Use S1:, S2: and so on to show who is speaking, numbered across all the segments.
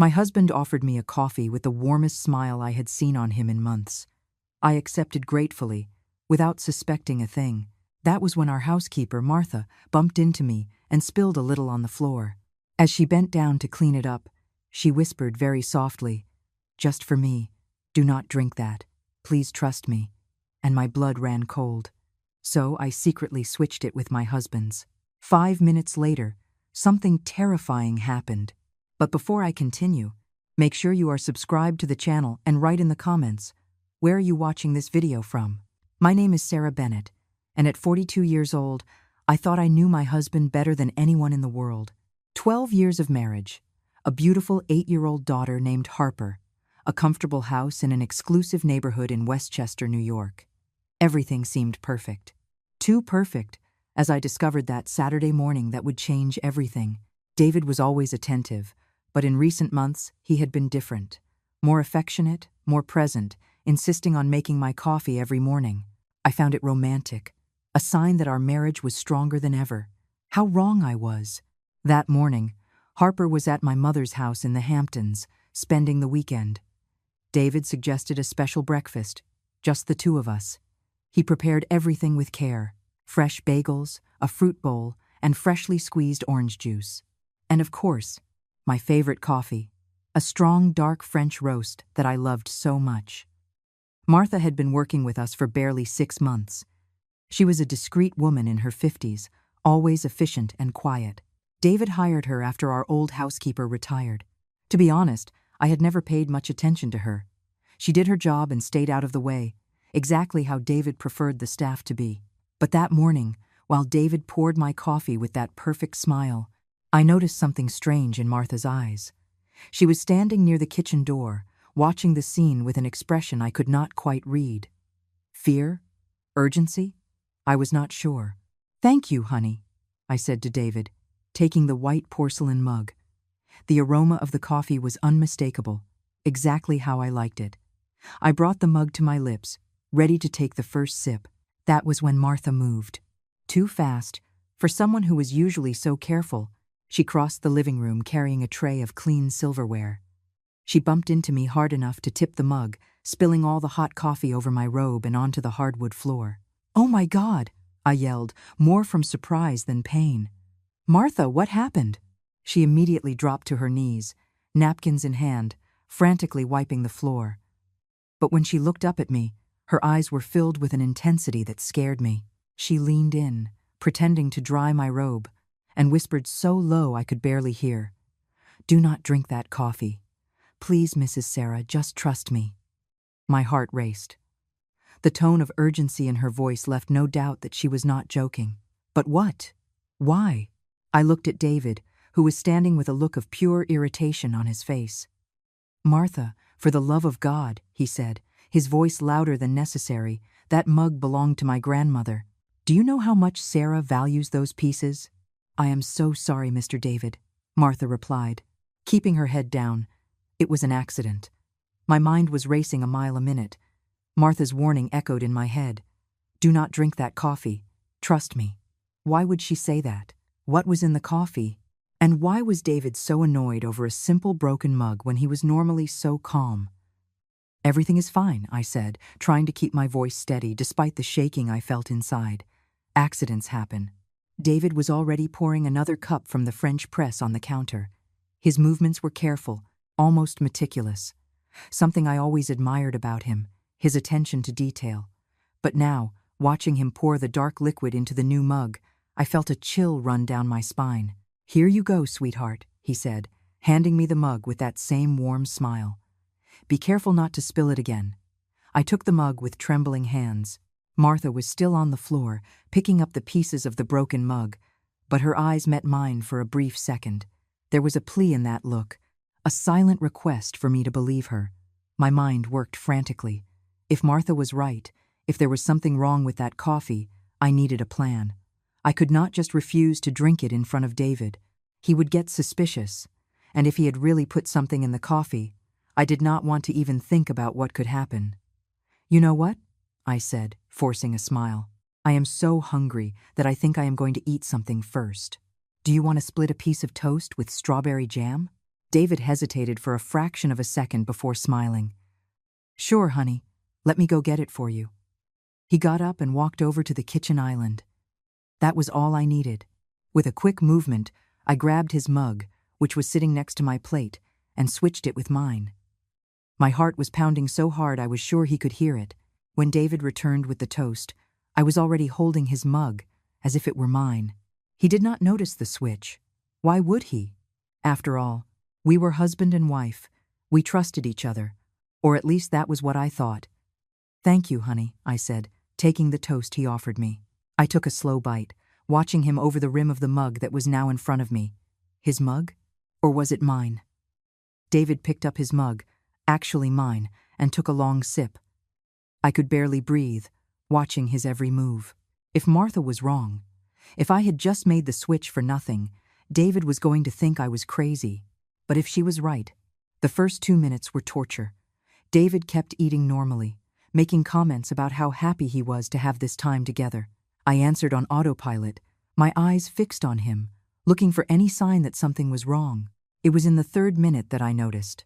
S1: My husband offered me a coffee with the warmest smile I had seen on him in months. I accepted gratefully, without suspecting a thing. That was when our housekeeper, Martha, bumped into me and spilled a little on the floor. As she bent down to clean it up, she whispered very softly, "Just for me, do not drink that. Please trust me." And my blood ran cold. So I secretly switched it with my husband's. 5 minutes later, something terrifying happened. But before I continue, make sure you are subscribed to the channel and write in the comments, where are you watching this video from? My name is Sarah Bennett, and at 42 years old, I thought I knew my husband better than anyone in the world. 12 years of marriage, a beautiful 8-year-old daughter named Harper, a comfortable house in an exclusive neighborhood in Westchester, New York. Everything seemed perfect. Too perfect, as I discovered that Saturday morning that would change everything. David was always attentive, but in recent months he had been different. More affectionate, more present, insisting on making my coffee every morning. I found it romantic, a sign that our marriage was stronger than ever. How wrong I was. That morning, Harper was at my mother's house in the Hamptons, spending the weekend. David suggested a special breakfast, just the two of us. He prepared everything with care: fresh bagels, a fruit bowl, and freshly squeezed orange juice. And of course, my favorite coffee, a strong, dark French roast that I loved so much. Martha had been working with us for barely 6 months. She was a discreet woman in her 50s, always efficient and quiet. David hired her after our old housekeeper retired. To be honest, I had never paid much attention to her. She did her job and stayed out of the way, exactly how David preferred the staff to be. But that morning, while David poured my coffee with that perfect smile, I noticed something strange in Martha's eyes. She was standing near the kitchen door, watching the scene with an expression I could not quite read. Fear? Urgency? I was not sure. "Thank you, honey," I said to David, taking the white porcelain mug. The aroma of the coffee was unmistakable, exactly how I liked it. I brought the mug to my lips, ready to take the first sip. That was when Martha moved. Too fast, for someone who was usually so careful. She crossed the living room carrying a tray of clean silverware. She bumped into me hard enough to tip the mug, spilling all the hot coffee over my robe and onto the hardwood floor. "Oh my God!" I yelled, more from surprise than pain. "Martha, what happened?" She immediately dropped to her knees, napkins in hand, frantically wiping the floor. But when she looked up at me, her eyes were filled with an intensity that scared me. She leaned in, pretending to dry my robe, and whispered so low I could barely hear, "Do not drink that coffee. Please, Mrs. Sarah, just trust me." My heart raced. The tone of urgency in her voice left no doubt that she was not joking. But what? Why? I looked at David, who was standing with a look of pure irritation on his face. "Martha, for the love of God," he said, his voice louder than necessary, "that mug belonged to my grandmother. Do you know how much Sarah values those pieces?" "I am so sorry, Mr. David," Martha replied, keeping her head down. It was an accident. My mind was racing a mile a minute. Martha's warning echoed in my head. "Do not drink that coffee. Trust me." Why would she say that? What was in the coffee? And why was David so annoyed over a simple broken mug when he was normally so calm? "Everything is fine," I said, trying to keep my voice steady despite the shaking I felt inside. "Accidents happen." David was already pouring another cup from the French press on the counter. His movements were careful, almost meticulous. Something I always admired about him, his attention to detail. But now, watching him pour the dark liquid into the new mug, I felt a chill run down my spine. "Here you go, sweetheart," he said, handing me the mug with that same warm smile. "Be careful not to spill it again." I took the mug with trembling hands. Martha was still on the floor, picking up the pieces of the broken mug, but her eyes met mine for a brief second. There was a plea in that look, a silent request for me to believe her. My mind worked frantically. If Martha was right, if there was something wrong with that coffee, I needed a plan. I could not just refuse to drink it in front of David. He would get suspicious, and if he had really put something in the coffee, I did not want to even think about what could happen. "You know what?" I said, forcing a smile. "I am so hungry that I think I am going to eat something first. Do you want to split a piece of toast with strawberry jam?" David hesitated for a fraction of a second before smiling. "Sure, honey. Let me go get it for you." He got up and walked over to the kitchen island. That was all I needed. With a quick movement, I grabbed his mug, which was sitting next to my plate, and switched it with mine. My heart was pounding so hard I was sure he could hear it. When David returned with the toast, I was already holding his mug, as if it were mine. He did not notice the switch. Why would he? After all, we were husband and wife. We trusted each other. Or at least that was what I thought. "Thank you, honey," I said, taking the toast he offered me. I took a slow bite, watching him over the rim of the mug that was now in front of me. His mug? Or was it mine? David picked up his mug, actually mine, and took a long sip. I could barely breathe, watching his every move. If Martha was wrong, if I had just made the switch for nothing, David was going to think I was crazy. But if she was right, the first 2 minutes were torture. David kept eating normally, making comments about how happy he was to have this time together. I answered on autopilot, my eyes fixed on him, looking for any sign that something was wrong. It was in the 3rd minute that I noticed.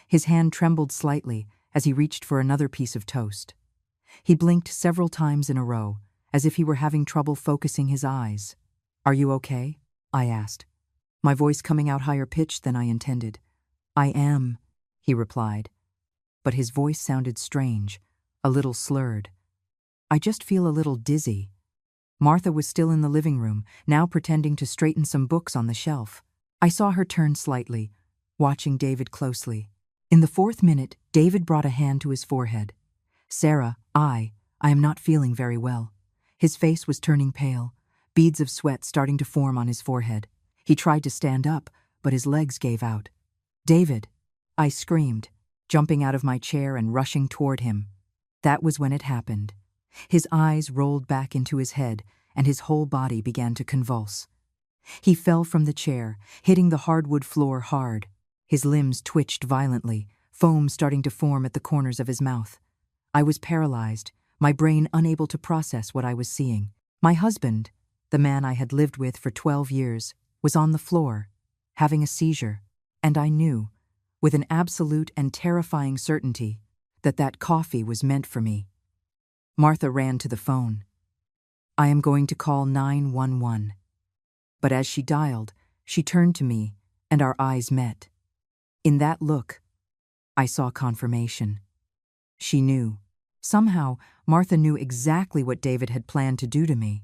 S1: His hand trembled slightly as he reached for another piece of toast. He blinked several times in a row, as if he were having trouble focusing his eyes. "Are you okay?" I asked, my voice coming out higher pitched than I intended. "I am," he replied, but his voice sounded strange, a little slurred. "I just feel a little dizzy." Martha was still in the living room, now pretending to straighten some books on the shelf. I saw her turn slightly, watching David closely. In the 4th minute, David brought a hand to his forehead. "Sarah, I am not feeling very well." His face was turning pale, beads of sweat starting to form on his forehead. He tried to stand up, but his legs gave out. "David!" I screamed, jumping out of my chair and rushing toward him. That was when it happened. His eyes rolled back into his head, and his whole body began to convulse. He fell from the chair, hitting the hardwood floor hard. His limbs twitched violently, foam starting to form at the corners of his mouth. I was paralyzed, my brain unable to process what I was seeing. My husband, the man I had lived with for 12 years, was on the floor, having a seizure, and I knew, with an absolute and terrifying certainty, that that coffee was meant for me. Martha ran to the phone. "I am going to call 911. But as she dialed, she turned to me, and our eyes met. In that look, I saw confirmation. She knew. Somehow, Martha knew exactly what David had planned to do to me.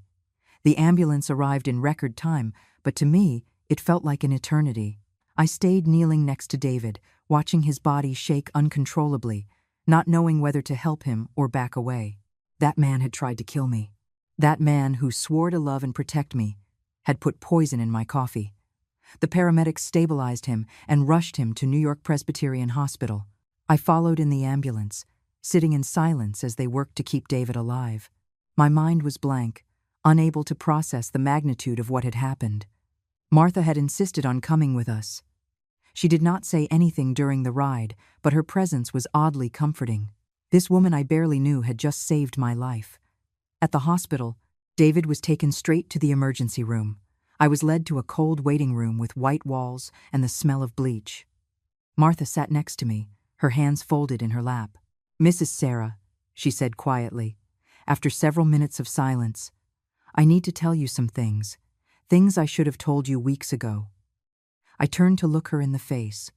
S1: The ambulance arrived in record time, but to me, it felt like an eternity. I stayed kneeling next to David, watching his body shake uncontrollably, not knowing whether to help him or back away. That man had tried to kill me. That man who swore to love and protect me had put poison in my coffee. The paramedics stabilized him and rushed him to New York Presbyterian Hospital. I followed in the ambulance, sitting in silence as they worked to keep David alive. My mind was blank, unable to process the magnitude of what had happened. Martha had insisted on coming with us. She did not say anything during the ride, but her presence was oddly comforting. This woman I barely knew had just saved my life. At the hospital, David was taken straight to the emergency room. I was led to a cold waiting room with white walls and the smell of bleach. Martha sat next to me, her hands folded in her lap. "Mrs. Sarah," she said quietly, after several minutes of silence, "I need to tell you some things I should have told you weeks ago." I turned to look her in the face.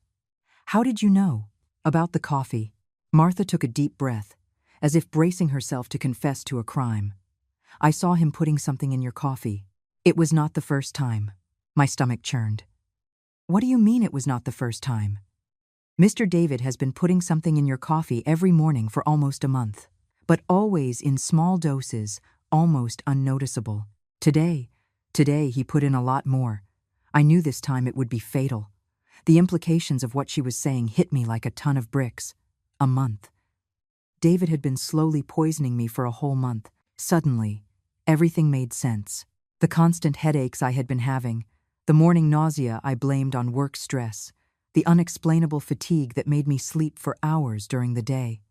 S1: "How did you know?" "About the coffee." Martha took a deep breath, as if bracing herself to confess to a crime. "I saw him putting something in your coffee." "It was not the first time." My stomach churned. "What do you mean it was not the first time?" "Mr. David has been putting something in your coffee every morning for almost a month, but always in small doses, almost unnoticeable. Today he put in a lot more. I knew this time it would be fatal. The implications of what she was saying hit me like a ton of bricks. A month. David had been slowly poisoning me for a whole month. Suddenly, everything made sense. The constant headaches I had been having, the morning nausea I blamed on work stress, the unexplainable fatigue that made me sleep for hours during the day.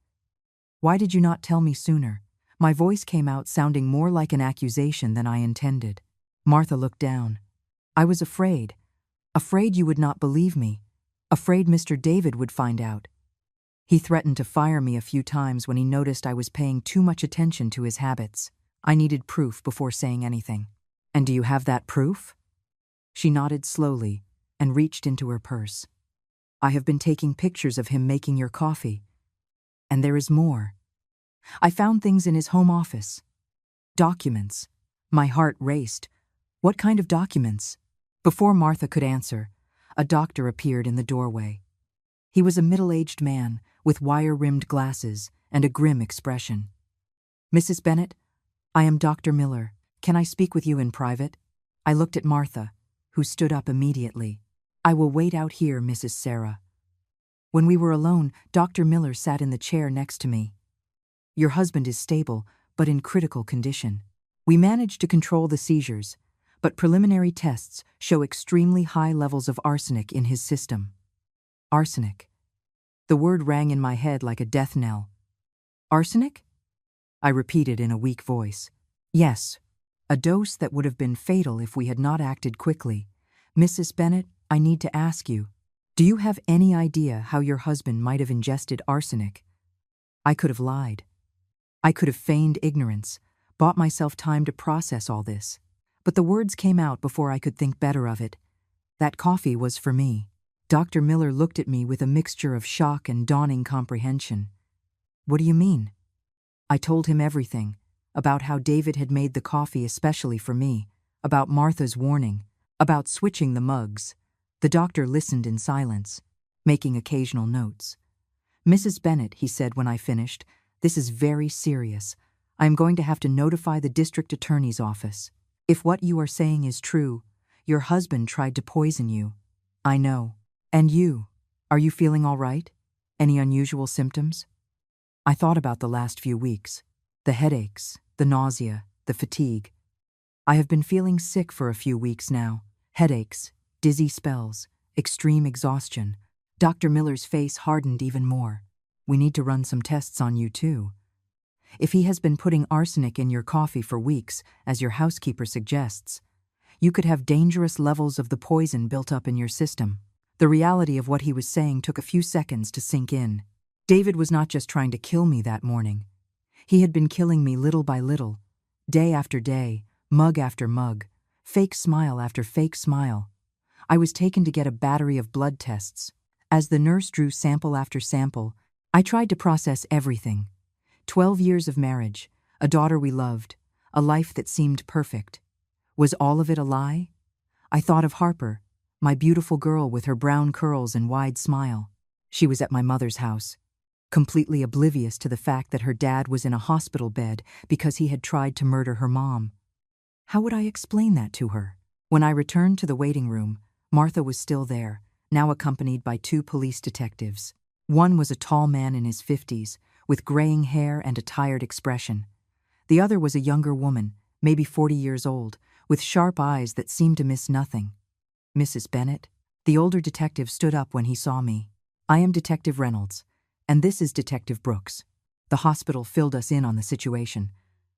S1: "Why did you not tell me sooner?" My voice came out sounding more like an accusation than I intended. Martha looked down. "I was afraid you would not believe me." afraid Mr. David would find out. He threatened to fire me a few times when he noticed I was paying too much attention to his habits. I needed proof before saying anything. And do you have that proof? She nodded slowly and reached into her purse. I have been taking pictures of him making your coffee. And there is more. I found things in his home office. Documents. My heart raced. What kind of documents? Before Martha could answer, a doctor appeared in the doorway. He was a middle-aged man with wire-rimmed glasses and a grim expression. Mrs. Bennet, I am Dr. Miller. Can I speak with you in private? I looked at Martha, who stood up immediately. I will wait out here, Mrs. Sarah. When we were alone, Dr. Miller sat in the chair next to me. Your husband is stable, but in critical condition. We managed to control the seizures, but preliminary tests show extremely high levels of arsenic in his system. Arsenic. The word rang in my head like a death knell. Arsenic? I repeated in a weak voice. Yes, a dose that would have been fatal if we had not acted quickly. Mrs. Bennet, I need to ask you, do you have any idea how your husband might have ingested arsenic? I could have lied. I could have feigned ignorance, bought myself time to process all this. But the words came out before I could think better of it. That coffee was for me. Dr. Miller looked at me with a mixture of shock and dawning comprehension. What do you mean? I told him everything, about how David had made the coffee especially for me, about Martha's warning, about switching the mugs. The doctor listened in silence, making occasional notes. Mrs. Bennet, he said when I finished, this is very serious. I am going to have to notify the district attorney's office. If what you are saying is true, your husband tried to poison you. I know. And you? Are you feeling all right? Any unusual symptoms? I thought about the last few weeks. The headaches, the nausea, the fatigue. I have been feeling sick for a few weeks now. Headaches, dizzy spells, extreme exhaustion. Dr. Miller's face hardened even more. We need to run some tests on you too. If he has been putting arsenic in your coffee for weeks, as your housekeeper suggests, you could have dangerous levels of the poison built up in your system. The reality of what he was saying took a few seconds to sink in. David was not just trying to kill me that morning. He had been killing me little by little, day after day, mug after mug, fake smile after fake smile. I was taken to get a battery of blood tests. As the nurse drew sample after sample, I tried to process everything. 12 years of marriage, a daughter we loved, a life that seemed perfect. Was all of it a lie? I thought of Harper, my beautiful girl with her brown curls and wide smile. She was at my mother's house, completely oblivious to the fact that her dad was in a hospital bed because he had tried to murder her mom. How would I explain that to her? When I returned to the waiting room, Martha was still there, now accompanied by 2 police detectives. One was a tall man in his 50s, with graying hair and a tired expression. The other was a younger woman, maybe 40 years old, with sharp eyes that seemed to miss nothing. Mrs. Bennet? The older detective stood up when he saw me. I am Detective Reynolds, and this is Detective Brooks. The hospital filled us in on the situation.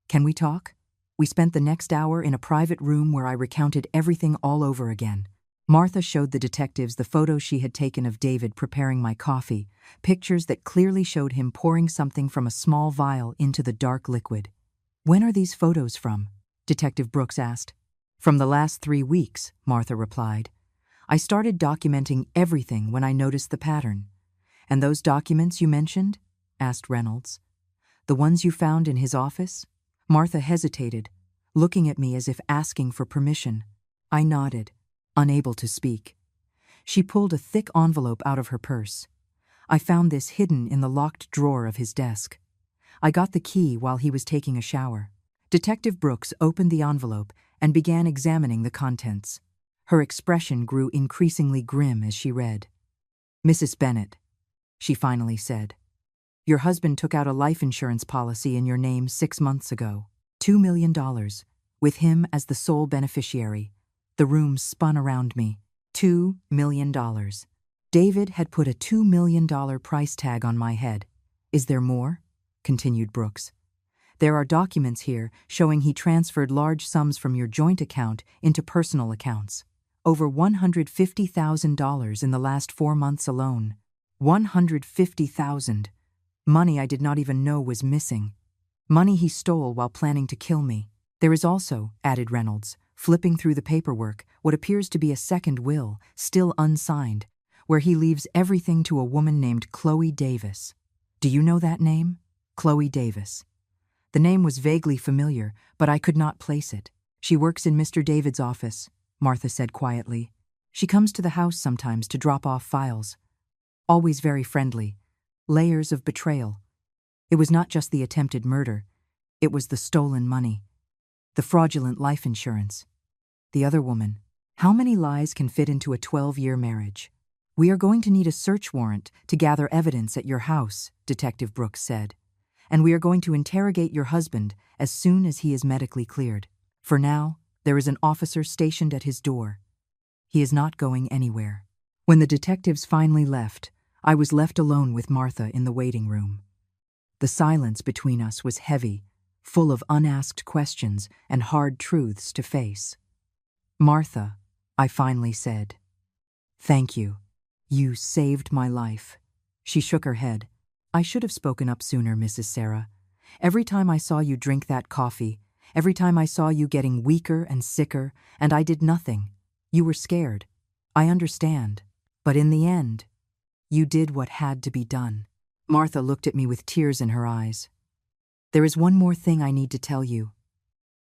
S1: Can we talk? We spent the next hour in a private room where I recounted everything all over again. Martha showed the detectives the photos she had taken of David preparing my coffee, pictures that clearly showed him pouring something from a small vial into the dark liquid. When are these photos from? Detective Brooks asked. From the last 3 weeks, Martha replied. I started documenting everything when I noticed the pattern. And those documents you mentioned? Asked Reynolds. The ones you found in his office? Martha hesitated, looking at me as if asking for permission. I nodded, unable to speak. She pulled a thick envelope out of her purse. I found this hidden in the locked drawer of his desk. I got the key while he was taking a shower. Detective Brooks opened the envelope and began examining the contents. Her expression grew increasingly grim as she read. Mrs. Bennet, she finally said, your husband took out a life insurance policy in your name 6 months ago. $2 million, with him as the sole beneficiary. The room spun around me. $2 million. David had put a $2 million price tag on my head. Is there more? Continued Brooks. There are documents here showing he transferred large sums from your joint account into personal accounts. Over $150,000 in the last 4 months alone. 150,000. Money I did not even know was missing. Money he stole while planning to kill me. There is also, added Reynolds, flipping through the paperwork, what appears to be a second will, still unsigned, where he leaves everything to a woman named Chloe Davis. Do you know that name? Chloe Davis. The name was vaguely familiar, but I could not place it. She works in Mr. David's office, Martha said quietly. She comes to the house sometimes to drop off files. Always very friendly. Layers of betrayal. It was not just the attempted murder. It was the stolen money. The fraudulent life insurance. The other woman. How many lies can fit into a 12-year marriage? We are going to need a search warrant to gather evidence at your house, Detective Brooks said. And we are going to interrogate your husband as soon as he is medically cleared. For now, there is an officer stationed at his door. He is not going anywhere. When the detectives finally left, I was left alone with Martha in the waiting room. The silence between us was heavy, full of unasked questions and hard truths to face. Martha, I finally said, "Thank you. You saved my life." She shook her head. "I should have spoken up sooner, Mrs. Sarah. Every time I saw you drink that coffee, every time I saw you getting weaker and sicker, and I did nothing. You were scared. I understand. But in the end, you did what had to be done." Martha looked at me with tears in her eyes. "There is one more thing I need to tell you.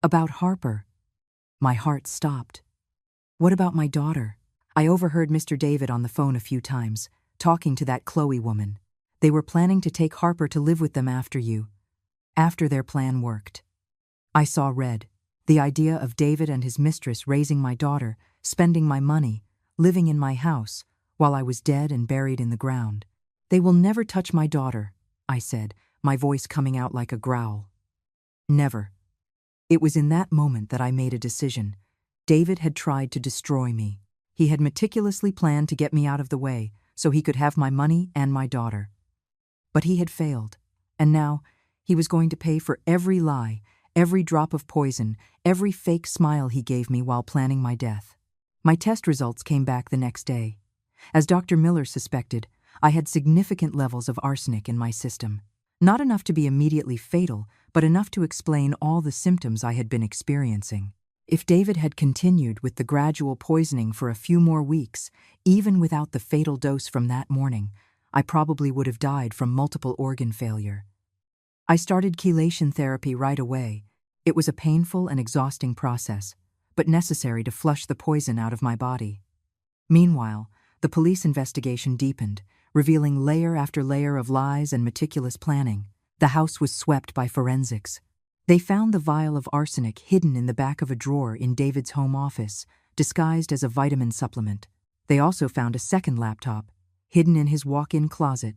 S1: About Harper." My heart stopped. "What about my daughter?" I overheard Mr. David on the phone a few times, talking to that Chloe woman. They were planning to take Harper to live with them after you. After their plan worked. I saw red. The idea of David and his mistress raising my daughter, spending my money, living in my house, while I was dead and buried in the ground. "They will never touch my daughter," I said, my voice coming out like a growl. Never. It was in that moment that I made a decision. David had tried to destroy me. He had meticulously planned to get me out of the way so he could have my money and my daughter. But he had failed, and now he was going to pay for every lie, every drop of poison, every fake smile he gave me while planning my death. My test results came back the next day. As Dr. Miller suspected, I had significant levels of arsenic in my system. Not enough to be immediately fatal, but enough to explain all the symptoms I had been experiencing. If David had continued with the gradual poisoning for a few more weeks, even without the fatal dose from that morning, I probably would have died from multiple organ failure. I started chelation therapy right away. It was a painful and exhausting process, but necessary to flush the poison out of my body. Meanwhile, the police investigation deepened, revealing layer after layer of lies and meticulous planning. The house was swept by forensics. They found the vial of arsenic hidden in the back of a drawer in David's home office, disguised as a vitamin supplement. They also found a second laptop, hidden in his walk-in closet,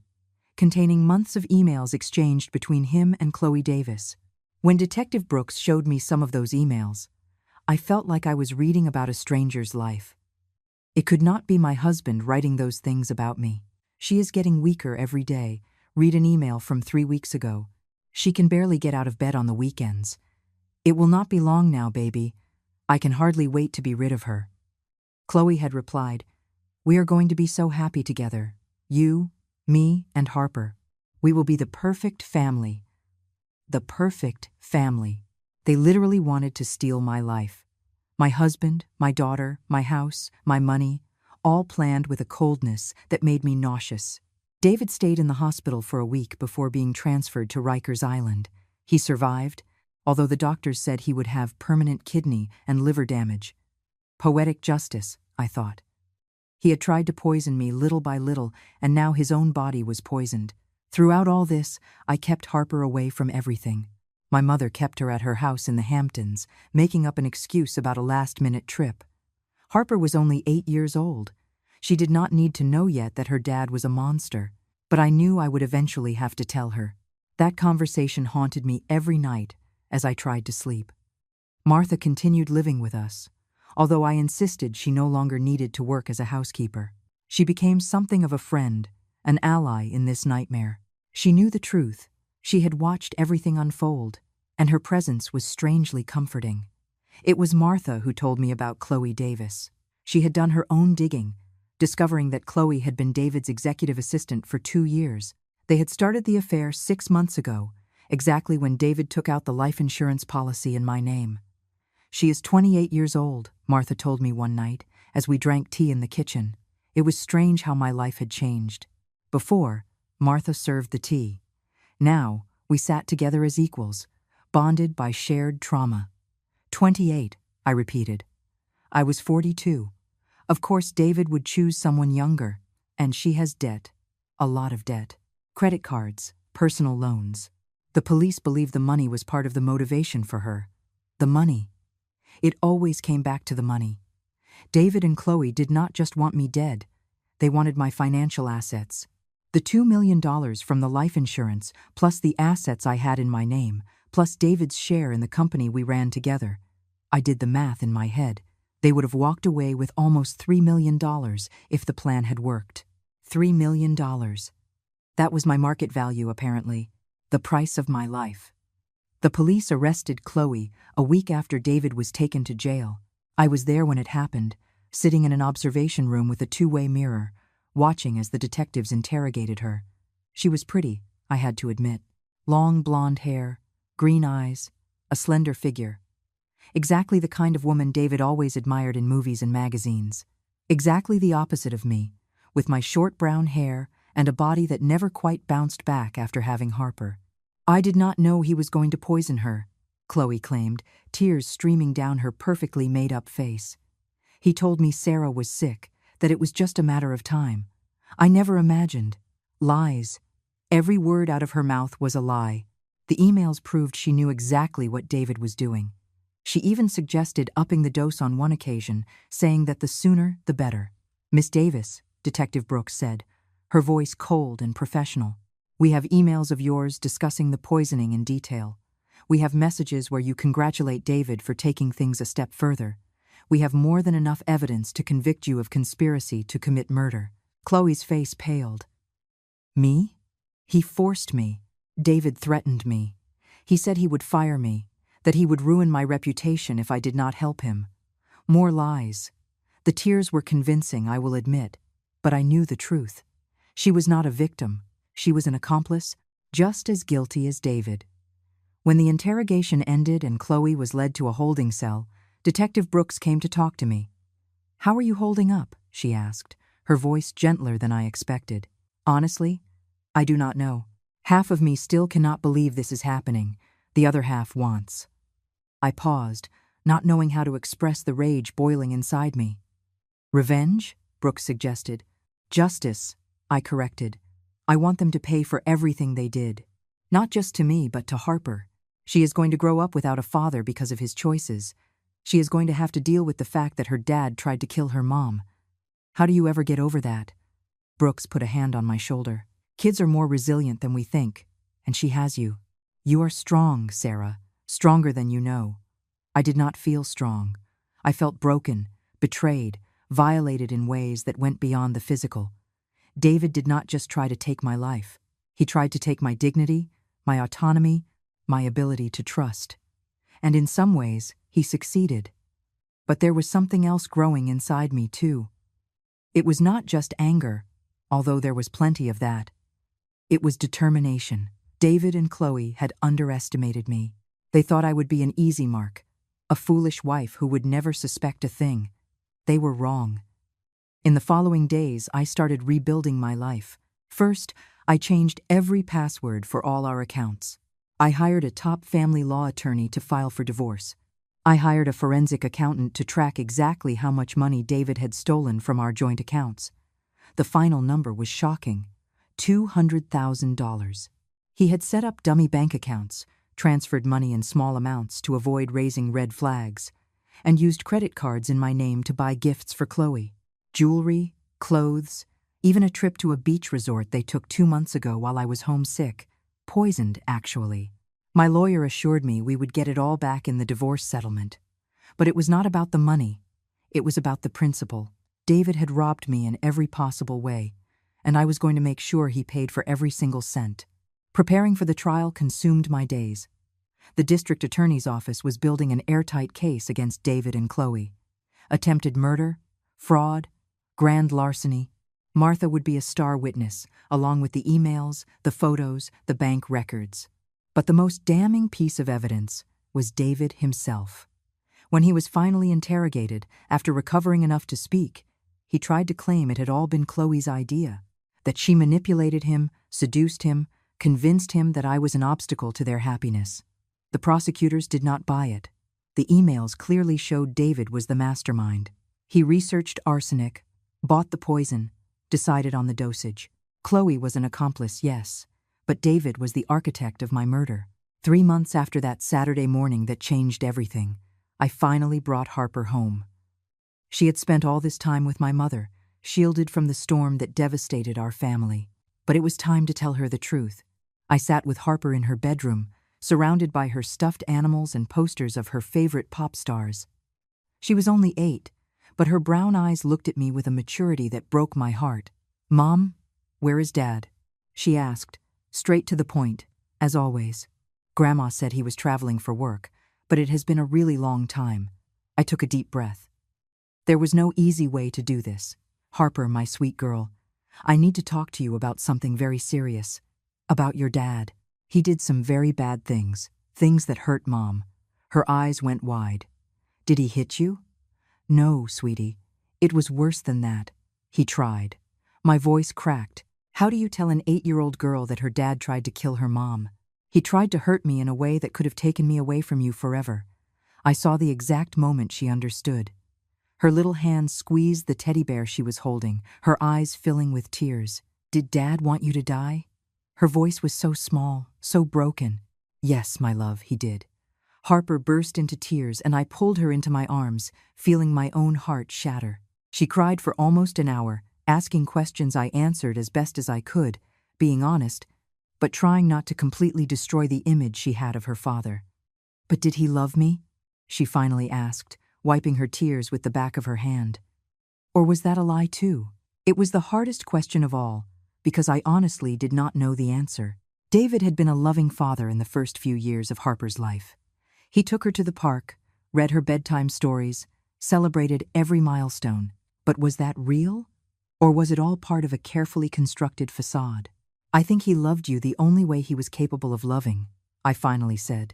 S1: containing months of emails exchanged between him and Chloe Davis. When Detective Brooks showed me some of those emails, I felt like I was reading about a stranger's life. It could not be my husband writing those things about me. "She is getting weaker every day. Read an email from 3 weeks ago. She can barely get out of bed on the weekends. It will not be long now, baby. I can hardly wait to be rid of her." Chloe had replied, "We are going to be so happy together. You, me, and Harper. We will be the perfect family." The perfect family. They literally wanted to steal my life. My husband, my daughter, my house, my money, all planned with a coldness that made me nauseous. David stayed in the hospital for a week before being transferred to Rikers Island. He survived, although the doctors said he would have permanent kidney and liver damage. Poetic justice, I thought. He had tried to poison me little by little, and now his own body was poisoned. Throughout all this, I kept Harper away from everything. My mother kept her at her house in the Hamptons, making up an excuse about a last-minute trip. Harper was only 8 years old. She did not need to know yet that her dad was a monster, but I knew I would eventually have to tell her. That conversation haunted me every night as I tried to sleep. Martha continued living with us, although I insisted she no longer needed to work as a housekeeper. She became something of a friend, an ally in this nightmare. She knew the truth. She had watched everything unfold, and her presence was strangely comforting. It was Martha who told me about Chloe Davis. She had done her own digging, discovering that Chloe had been David's executive assistant for 2 years. They had started the affair 6 months ago, exactly when David took out the life insurance policy in my name. "She is 28 years old," Martha told me one night, as we drank tea in the kitchen. It was strange how my life had changed. Before, Martha served the tea. Now, we sat together as equals, bonded by shared trauma. 28, I repeated. I was 42. Of course, David would choose someone younger, and she has debt. A lot of debt. Credit cards, personal loans. The police believed the money was part of the motivation for her. The money. It always came back to the money. David and Chloe did not just want me dead. They wanted my financial assets. The $2 million from the life insurance, plus the assets I had in my name, plus David's share in the company we ran together. I did the math in my head. They would have walked away with almost $3 million if the plan had worked. $3 million. That was my market value, apparently. The price of my life. The police arrested Chloe a week after David was taken to jail. I was there when it happened, sitting in an observation room with a two-way mirror, watching as the detectives interrogated her. She was pretty, I had to admit. Long blonde hair, green eyes, a slender figure. Exactly the kind of woman David always admired in movies and magazines. Exactly the opposite of me, with my short brown hair and a body that never quite bounced back after having Harper. "I did not know he was going to poison her," Chloe claimed, tears streaming down her perfectly made-up face. "He told me Sarah was sick, that it was just a matter of time. I never imagined." Lies. Every word out of her mouth was a lie. The emails proved she knew exactly what David was doing. She even suggested upping the dose on one occasion, saying that the sooner, the better. "Miss Davis," Detective Brooks said, her voice cold and professional, "we have emails of yours discussing the poisoning in detail. We have messages where you congratulate David for taking things a step further. We have more than enough evidence to convict you of conspiracy to commit murder." Chloe's face paled. "Me? He forced me. David threatened me. He said he would fire me, that he would ruin my reputation if I did not help him. More lies. The tears were convincing, I will admit, but I knew the truth. She was not a victim. She was an accomplice, just as guilty as David." When the interrogation ended and Chloe was led to a holding cell, Detective Brooks came to talk to me. "How are you holding up?" she asked, her voice gentler than I expected. "Honestly, I do not know. Half of me still cannot believe this is happening. The other half wants." I paused, not knowing how to express the rage boiling inside me. "Revenge?" Brooks suggested. "Justice," I corrected. "I want them to pay for everything they did. Not just to me, but to Harper. She is going to grow up without a father because of his choices. She is going to have to deal with the fact that her dad tried to kill her mom. How do you ever get over that?" Brooks put a hand on my shoulder. "Kids are more resilient than we think, and she has you. You are strong, Sarah, stronger than you know." I did not feel strong. I felt broken, betrayed, violated in ways that went beyond the physical. David did not just try to take my life. He tried to take my dignity, my autonomy, my ability to trust. And in some ways, he succeeded. But there was something else growing inside me, too. It was not just anger, although there was plenty of that. It was determination. David and Chloe had underestimated me. They thought I would be an easy mark, a foolish wife who would never suspect a thing. They were wrong. In the following days, I started rebuilding my life. First, I changed every password for all our accounts. I hired a top family law attorney to file for divorce. I hired a forensic accountant to track exactly how much money David had stolen from our joint accounts. The final number was shocking: $200,000. He had set up dummy bank accounts, transferred money in small amounts to avoid raising red flags, and used credit cards in my name to buy gifts for Chloe. Jewelry, clothes, even a trip to a beach resort they took 2 months ago while I was homesick. Poisoned, actually. My lawyer assured me we would get it all back in the divorce settlement. But it was not about the money. It was about the principle. David had robbed me in every possible way, and I was going to make sure he paid for every single cent. Preparing for the trial consumed my days. The district attorney's office was building an airtight case against David and Chloe. Attempted murder, fraud, grand larceny. Martha would be a star witness, along with the emails, the photos, the bank records. But the most damning piece of evidence was David himself. When he was finally interrogated, after recovering enough to speak, he tried to claim it had all been Chloe's idea, that she manipulated him, seduced him, convinced him that I was an obstacle to their happiness. The prosecutors did not buy it. The emails clearly showed David was the mastermind. He researched arsenic, bought the poison, decided on the dosage. Chloe was an accomplice, yes, but David was the architect of my murder. 3 months after that Saturday morning that changed everything, I finally brought Harper home. She had spent all this time with my mother, shielded from the storm that devastated our family. But it was time to tell her the truth. I sat with Harper in her bedroom, surrounded by her stuffed animals and posters of her favorite pop stars. She was only 8, but her brown eyes looked at me with a maturity that broke my heart. "Mom, where is Dad?" she asked, straight to the point, as always. Grandma said he was traveling for work, but it has been a really long time. I took a deep breath. There was no easy way to do this. "Harper, my sweet girl, I need to talk to you about something very serious. About your dad. He did some very bad things, things that hurt Mom." Her eyes went wide. "Did he hit you?" "No, sweetie. It was worse than that. He tried." My voice cracked. "How do you tell an 8-year-old girl that her dad tried to kill her mom?" "He tried to hurt me in a way that could have taken me away from you forever." I saw the exact moment she understood. Her little hand squeezed the teddy bear she was holding, her eyes filling with tears. "Did Dad want you to die?" Her voice was so small, so broken. "Yes, my love, he did." Harper burst into tears, and I pulled her into my arms, feeling my own heart shatter. She cried for almost an hour, asking questions I answered as best as I could, being honest, but trying not to completely destroy the image she had of her father. "But did he love me?" she finally asked, wiping her tears with the back of her hand. "Or was that a lie too?" It was the hardest question of all, because I honestly did not know the answer. David had been a loving father in the first few years of Harper's life. He took her to the park, read her bedtime stories, celebrated every milestone. But was that real? Or was it all part of a carefully constructed facade? "I think he loved you the only way he was capable of loving," I finally said.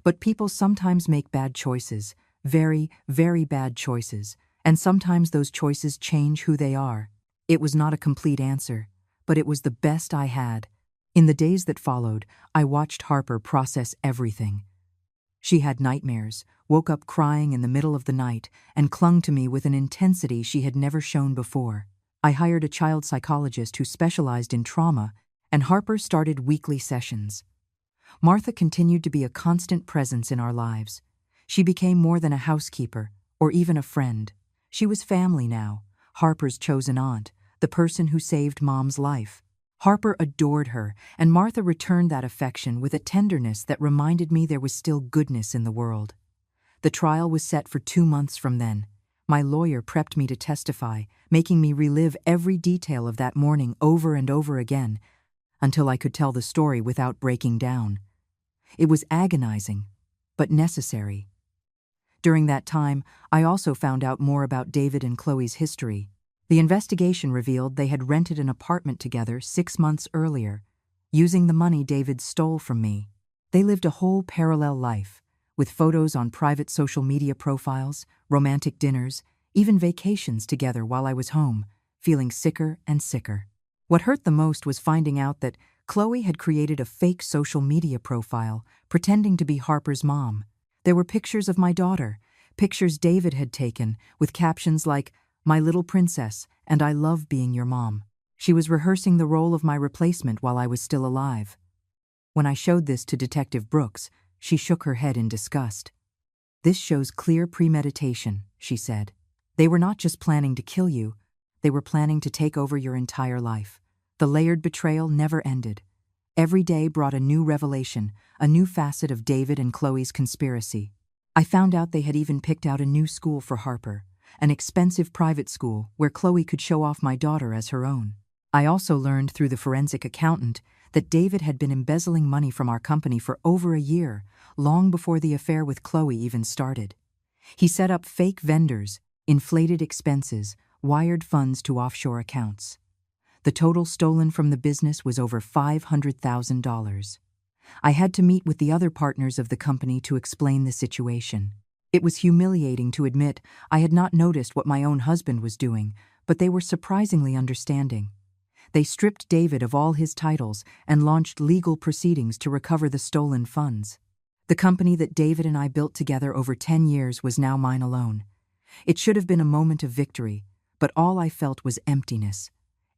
S1: "But people sometimes make bad choices, very, very bad choices, and sometimes those choices change who they are." It was not a complete answer, but it was the best I had. In the days that followed, I watched Harper process everything. She had nightmares, woke up crying in the middle of the night, and clung to me with an intensity she had never shown before. I hired a child psychologist who specialized in trauma, and Harper started weekly sessions. Martha continued to be a constant presence in our lives. She became more than a housekeeper, or even a friend. She was family now, Harper's chosen aunt, the person who saved Mom's life. Harper adored her, and Martha returned that affection with a tenderness that reminded me there was still goodness in the world. The trial was set for 2 months from then. My lawyer prepped me to testify, making me relive every detail of that morning over and over again, until I could tell the story without breaking down. It was agonizing, but necessary. During that time, I also found out more about David and Chloe's history. The investigation revealed they had rented an apartment together 6 months earlier, using the money David stole from me. They lived a whole parallel life, with photos on private social media profiles, romantic dinners, even vacations together while I was home, feeling sicker and sicker. What hurt the most was finding out that Chloe had created a fake social media profile, pretending to be Harper's mom. There were pictures of my daughter, pictures David had taken, with captions like, "My little princess, and I love being your mom." She was rehearsing the role of my replacement while I was still alive. When I showed this to Detective Brooks, she shook her head in disgust. "This shows clear premeditation," she said. "They were not just planning to kill you, they were planning to take over your entire life." The layered betrayal never ended. Every day brought a new revelation, a new facet of David and Chloe's conspiracy. I found out they had even picked out a new school for Harper, an expensive private school where Chloe could show off my daughter as her own. I also learned through the forensic accountant that David had been embezzling money from our company for over a year, long before the affair with Chloe even started. He set up fake vendors, inflated expenses, wired funds to offshore accounts. The total stolen from the business was over $500,000. I had to meet with the other partners of the company to explain the situation. It was humiliating to admit I had not noticed what my own husband was doing, but they were surprisingly understanding. They stripped David of all his titles and launched legal proceedings to recover the stolen funds. The company that David and I built together over 10 years was now mine alone. It should have been a moment of victory, but all I felt was emptiness.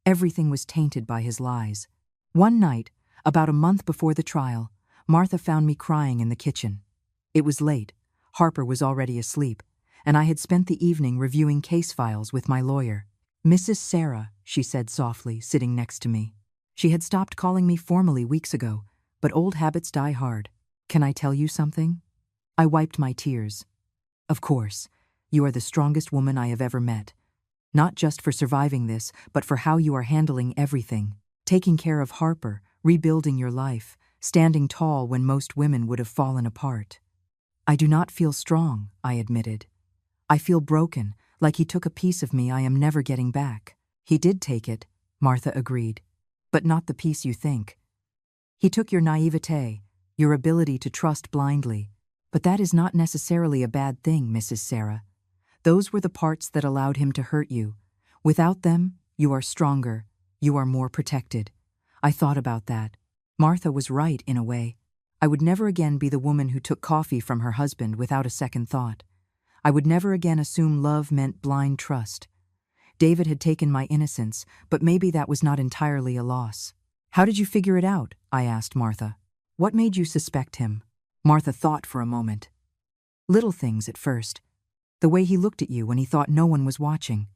S1: Everything was tainted by his lies. One night, about a month before the trial, Martha found me crying in the kitchen. It was late, Harper was already asleep, and I had spent the evening reviewing case files with my lawyer. "Mrs. Sarah," she said softly, sitting next to me. She had stopped calling me formally weeks ago, but old habits die hard. "Can I tell you something?" I wiped my tears. "Of course. You are the strongest woman I have ever met. Not just for surviving this, but for how you are handling everything. Taking care of Harper, rebuilding your life, standing tall when most women would have fallen apart." "I do not feel strong," I admitted. "I feel broken, like he took a piece of me I am never getting back." "He did take it," Martha agreed, "but not the piece you think. He took your naivete, your ability to trust blindly. But that is not necessarily a bad thing, Mrs. Sarah. Those were the parts that allowed him to hurt you. Without them, you are stronger, you are more protected." I thought about that. Martha was right in a way. I would never again be the woman who took coffee from her husband without a second thought. I would never again assume love meant blind trust. David had taken my innocence, but maybe that was not entirely a loss. "How did you figure it out?" I asked Martha. "What made you suspect him?" Martha thought for a moment. "Little things at first. The way he looked at you when he thought no one was watching.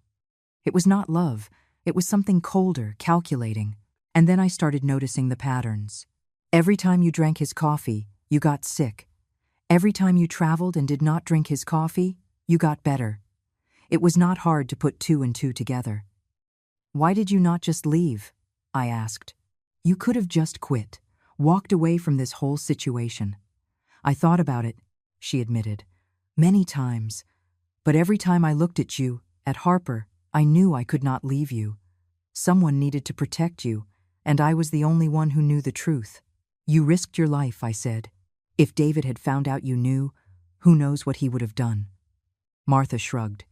S1: It was not love, it was something colder, calculating. And then I started noticing the patterns. Every time you drank his coffee, you got sick. Every time you traveled and did not drink his coffee, you got better. It was not hard to put two and two together." "Why did you not just leave?" I asked. "You could have just quit, walked away from this whole situation." "I thought about it," she admitted, "many times. But every time I looked at you, at Harper, I knew I could not leave you. Someone needed to protect you, and I was the only one who knew the truth." "You risked your life," I said. "If David had found out you knew, who knows what he would have done?" Martha shrugged.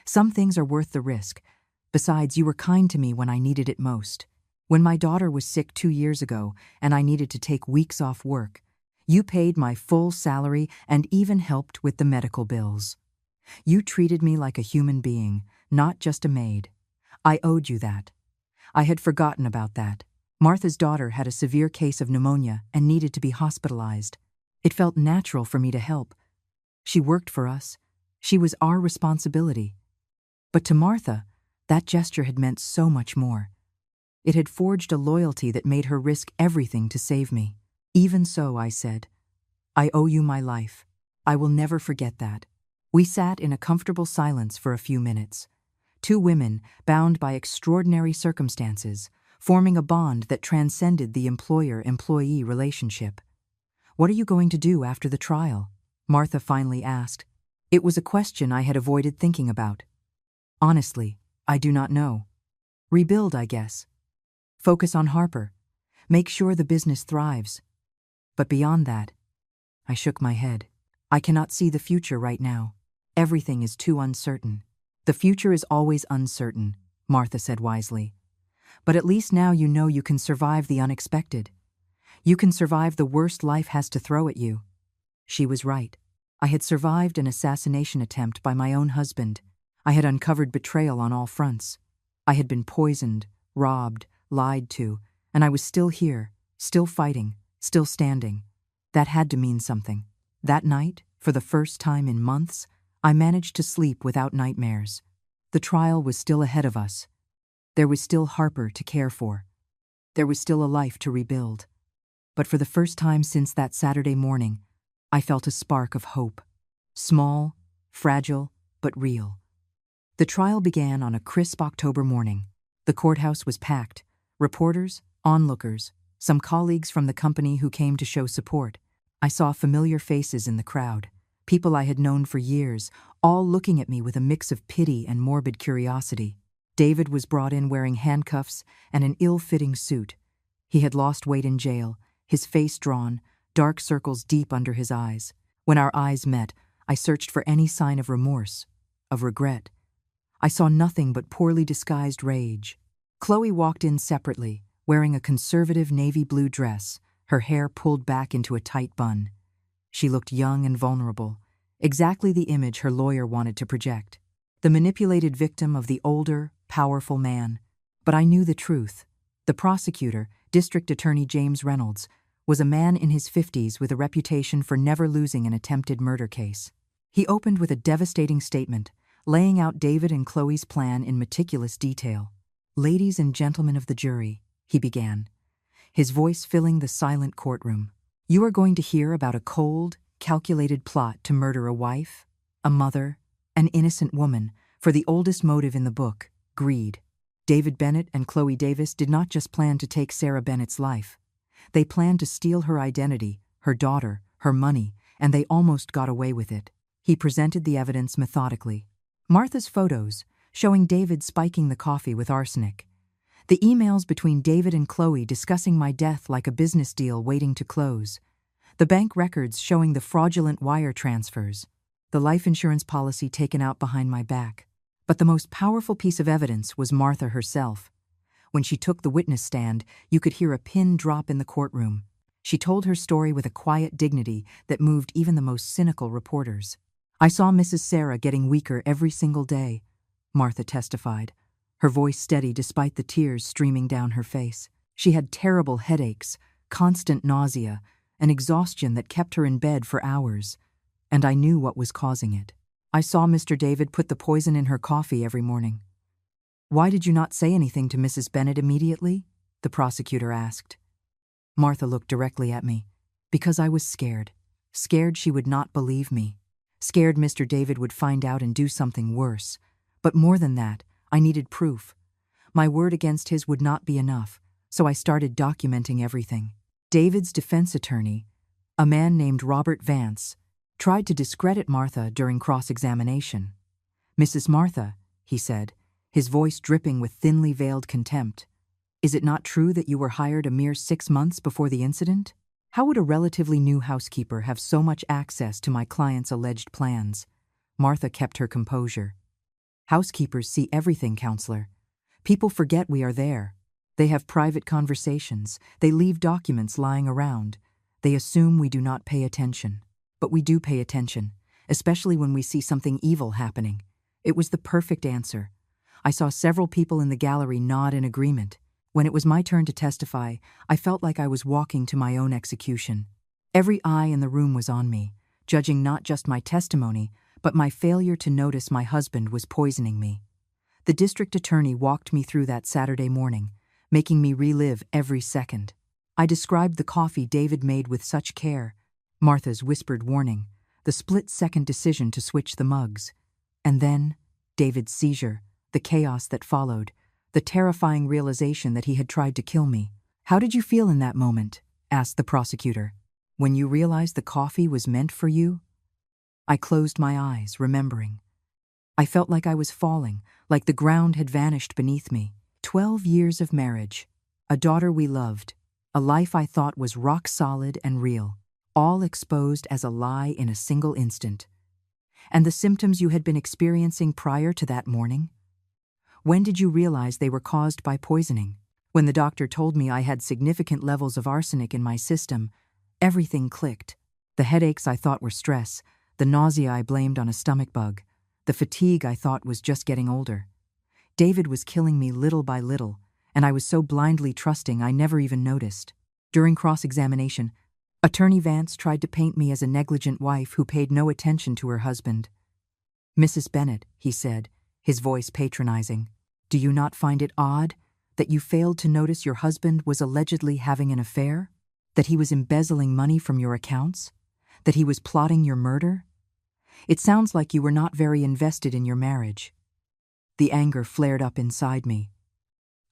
S1: "Some things are worth the risk. Besides, you were kind to me when I needed it most. When my daughter was sick 2 years ago and I needed to take weeks off work, you paid my full salary and even helped with the medical bills. You treated me like a human being, not just a maid. I owed you that." I had forgotten about that. Martha's daughter had a severe case of pneumonia and needed to be hospitalized. It felt natural for me to help. She worked for us. She was our responsibility. But to Martha, that gesture had meant so much more. It had forged a loyalty that made her risk everything to save me. "Even so," I said, "I owe you my life. I will never forget that." We sat in a comfortable silence for a few minutes. Two women, bound by extraordinary circumstances, forming a bond that transcended the employer-employee relationship. "What are you going to do after the trial?" Martha finally asked. It was a question I had avoided thinking about. "Honestly, I do not know. Rebuild, I guess. Focus on Harper. Make sure the business thrives. But beyond that," I shook my head, "I cannot see the future right now. Everything is too uncertain." "The future is always uncertain," Martha said wisely. "But at least now you know you can survive the unexpected. You can survive the worst life has to throw at you." She was right. I had survived an assassination attempt by my own husband. I had uncovered betrayal on all fronts. I had been poisoned, robbed, lied to, and I was still here, still fighting, still standing. That had to mean something. That night, for the first time in months, I managed to sleep without nightmares. The trial was still ahead of us. There was still Harper to care for. There was still a life to rebuild. But for the first time since that Saturday morning, I felt a spark of hope. Small, fragile, but real. The trial began on a crisp October morning. The courthouse was packed. Reporters, onlookers, some colleagues from the company who came to show support. I saw familiar faces in the crowd. people I had known for years, all looking at me with a mix of pity and morbid curiosity. David was brought in wearing handcuffs and an ill-fitting suit. He had lost weight in jail, his face drawn, dark circles deep under his eyes. When our eyes met, I searched for any sign of remorse, of regret. I saw nothing but poorly disguised rage. Chloe walked in separately, wearing a conservative navy blue dress, her hair pulled back into a tight bun. She looked young and vulnerable, exactly the image her lawyer wanted to project. The manipulated victim of the older, powerful man. But I knew the truth. The prosecutor, District Attorney James Reynolds, was a man in his 50s with a reputation for never losing an attempted murder case. He opened with a devastating statement, laying out David and Chloe's plan in meticulous detail. "Ladies and gentlemen of the jury," he began, his voice filling the silent courtroom, "you are going to hear about a cold, calculated plot to murder a wife, a mother, an innocent woman, for the oldest motive in the book, greed. David Bennett and Chloe Davis did not just plan to take Sarah Bennett's life. They planned to steal her identity, her daughter, her money, and they almost got away with it." He presented the evidence methodically. Martha's photos, showing David spiking the coffee with arsenic. The emails between David and Chloe discussing my death like a business deal waiting to close. The bank records showing the fraudulent wire transfers. The life insurance policy taken out behind my back. But the most powerful piece of evidence was Martha herself. When she took the witness stand, you could hear a pin drop in the courtroom. She told her story with a quiet dignity that moved even the most cynical reporters. "I saw Mrs. Sarah getting weaker every single day," Martha testified, her voice steady despite the tears streaming down her face. "She had terrible headaches, constant nausea, and exhaustion that kept her in bed for hours, and I knew what was causing it. I saw Mr. David put the poison in her coffee every morning." "Why did you not say anything to Mrs. Bennett immediately?" the prosecutor asked. Martha looked directly at me. "Because I was scared. Scared she would not believe me. Scared Mr. David would find out and do something worse. But more than that, I needed proof. My word against his would not be enough, so I started documenting everything." David's defense attorney, a man named Robert Vance, tried to discredit Martha during cross-examination. "Mrs. Martha," he said, his voice dripping with thinly veiled contempt, "is it not true that you were hired a mere 6 months before the incident? How would a relatively new housekeeper have so much access to my client's alleged plans?" Martha kept her composure. "Housekeepers see everything, counselor. People forget we are there. They have private conversations. They leave documents lying around. They assume we do not pay attention. But we do pay attention, especially when we see something evil happening." It was the perfect answer. I saw several people in the gallery nod in agreement. When it was my turn to testify, I felt like I was walking to my own execution. Every eye in the room was on me, judging not just my testimony, but my failure to notice my husband was poisoning me. The district attorney walked me through that Saturday morning, making me relive every second. I described the coffee David made with such care, Martha's whispered warning, the split-second decision to switch the mugs, and then David's seizure, the chaos that followed, the terrifying realization that he had tried to kill me. "How did you feel in that moment?" asked the prosecutor. "When you realized the coffee was meant for you?" I closed my eyes, remembering. I felt like I was falling, like the ground had vanished beneath me. 12 years of marriage, a daughter we loved, a life I thought was rock solid and real, all exposed as a lie in a single instant. And the symptoms you had been experiencing prior to that morning? When did you realize they were caused by poisoning? When the doctor told me I had significant levels of arsenic in my system, everything clicked. The headaches I thought were stress, the nausea I blamed on a stomach bug, the fatigue I thought was just getting older. David was killing me little by little, and I was so blindly trusting I never even noticed. During cross-examination, Attorney Vance tried to paint me as a negligent wife who paid no attention to her husband. "Mrs. Bennett," he said, his voice patronizing, "do you not find it odd that you failed to notice your husband was allegedly having an affair? That he was embezzling money from your accounts? That he was plotting your murder? It sounds like you were not very invested in your marriage." The anger flared up inside me.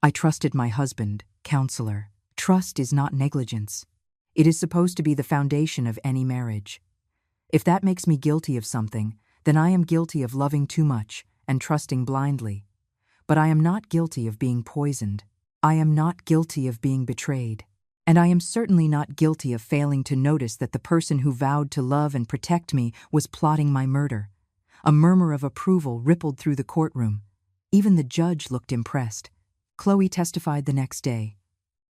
S1: I trusted my husband, counselor. Trust is not negligence. It is supposed to be the foundation of any marriage. If that makes me guilty of something, then I am guilty of loving too much and trusting blindly. But I am not guilty of being poisoned. I am not guilty of being betrayed. And I am certainly not guilty of failing to notice that the person who vowed to love and protect me was plotting my murder. A murmur of approval rippled through the courtroom. Even the judge looked impressed. Chloe testified the next day.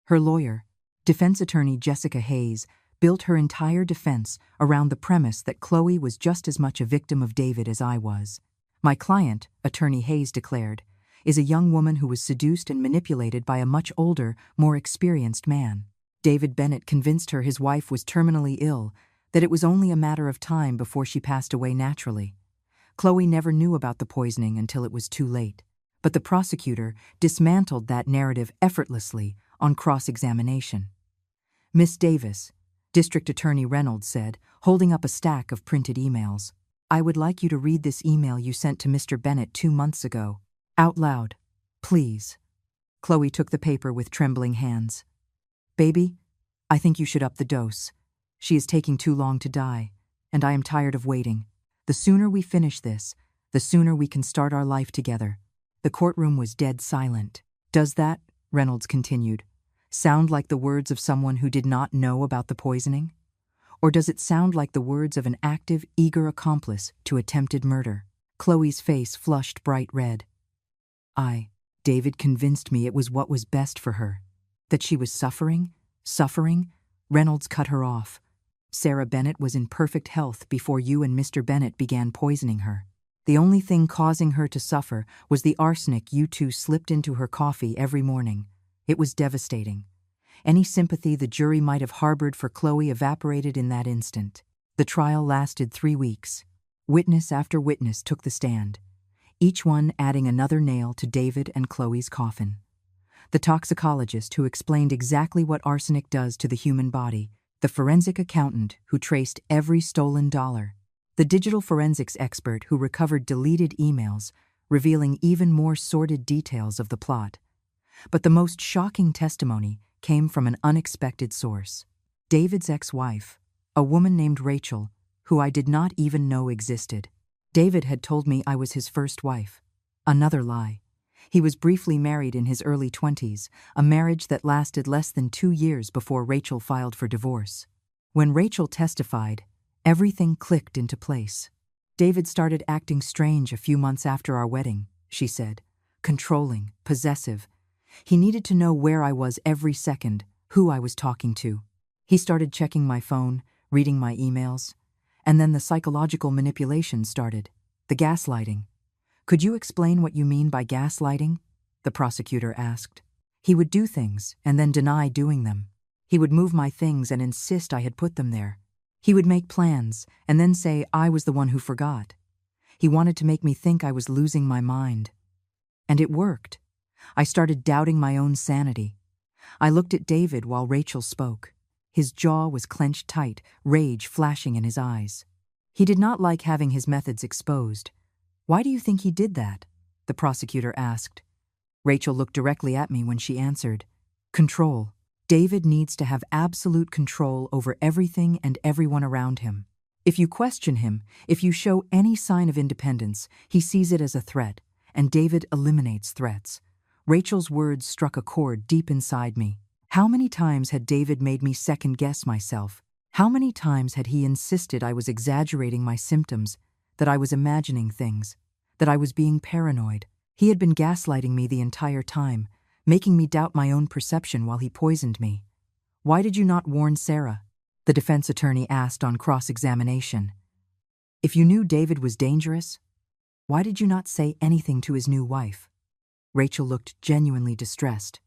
S1: Her lawyer, defense attorney Jessica Hayes, built her entire defense around the premise that Chloe was just as much a victim of David as I was. My client, attorney Hayes declared, is a young woman who was seduced and manipulated by a much older, more experienced man. David Bennett convinced her his wife was terminally ill, that it was only a matter of time before she passed away naturally. Chloe never knew about the poisoning until it was too late, but the prosecutor dismantled that narrative effortlessly on cross-examination. Miss Davis, District Attorney Reynolds said, holding up a stack of printed emails, "I would like you to read this email you sent to Mr. Bennett 2 months ago. Out loud, please." Chloe took the paper with trembling hands. "Baby, I think you should up the dose. She is taking too long to die, and I am tired of waiting. The sooner we finish this, the sooner we can start our life together." The courtroom was dead silent. "Does that," Reynolds continued, "sound like the words of someone who did not know about the poisoning? Or does it sound like the words of an active, eager accomplice to attempted murder?" Chloe's face flushed bright red. David convinced me it was what was best for her. That she was suffering? Reynolds cut her off. "Sarah Bennett was in perfect health before you and Mr. Bennett began poisoning her. The only thing causing her to suffer was the arsenic you two slipped into her coffee every morning. It was devastating. Any sympathy the jury might have harbored for Chloe evaporated in that instant." The trial lasted 3 weeks. Witness after witness took the stand, each one adding another nail to David and Chloe's coffin. The toxicologist who explained exactly what arsenic does to the human body, the forensic accountant who traced every stolen dollar, the digital forensics expert who recovered deleted emails, revealing even more sordid details of the plot. But the most shocking testimony came from an unexpected source. David's ex-wife, a woman named Rachel, who I did not even know existed. David had told me I was his first wife. Another lie. He was briefly married in his early 20s, a marriage that lasted less than 2 years before Rachel filed for divorce. When Rachel testified, everything clicked into place. "David started acting strange a few months after our wedding," she said. "Controlling, possessive. He needed to know where I was every second, who I was talking to. He started checking my phone, reading my emails. And then the psychological manipulation started, the gaslighting." "Could you explain what you mean by gaslighting?" the prosecutor asked. "He would do things and then deny doing them. He would move my things and insist I had put them there. He would make plans and then say I was the one who forgot. He wanted to make me think I was losing my mind. And it worked. I started doubting my own sanity. I looked at David while Rachel spoke. His jaw was clenched tight, rage flashing in his eyes. He did not like having his methods exposed. "Why do you think he did that?" the prosecutor asked. Rachel looked directly at me when she answered, "Control. David needs to have absolute control over everything and everyone around him. If you question him, if you show any sign of independence, he sees it as a threat, and David eliminates threats." Rachel's words struck a chord deep inside me. How many times had David made me second-guess myself? How many times had he insisted I was exaggerating my symptoms, that I was imagining things, that I was being paranoid? He had been gaslighting me the entire time, making me doubt my own perception while he poisoned me. "Why did you not warn Sarah?" the defense attorney asked on cross-examination. "If you knew David was dangerous, why did you not say anything to his new wife?" Rachel looked genuinely distressed.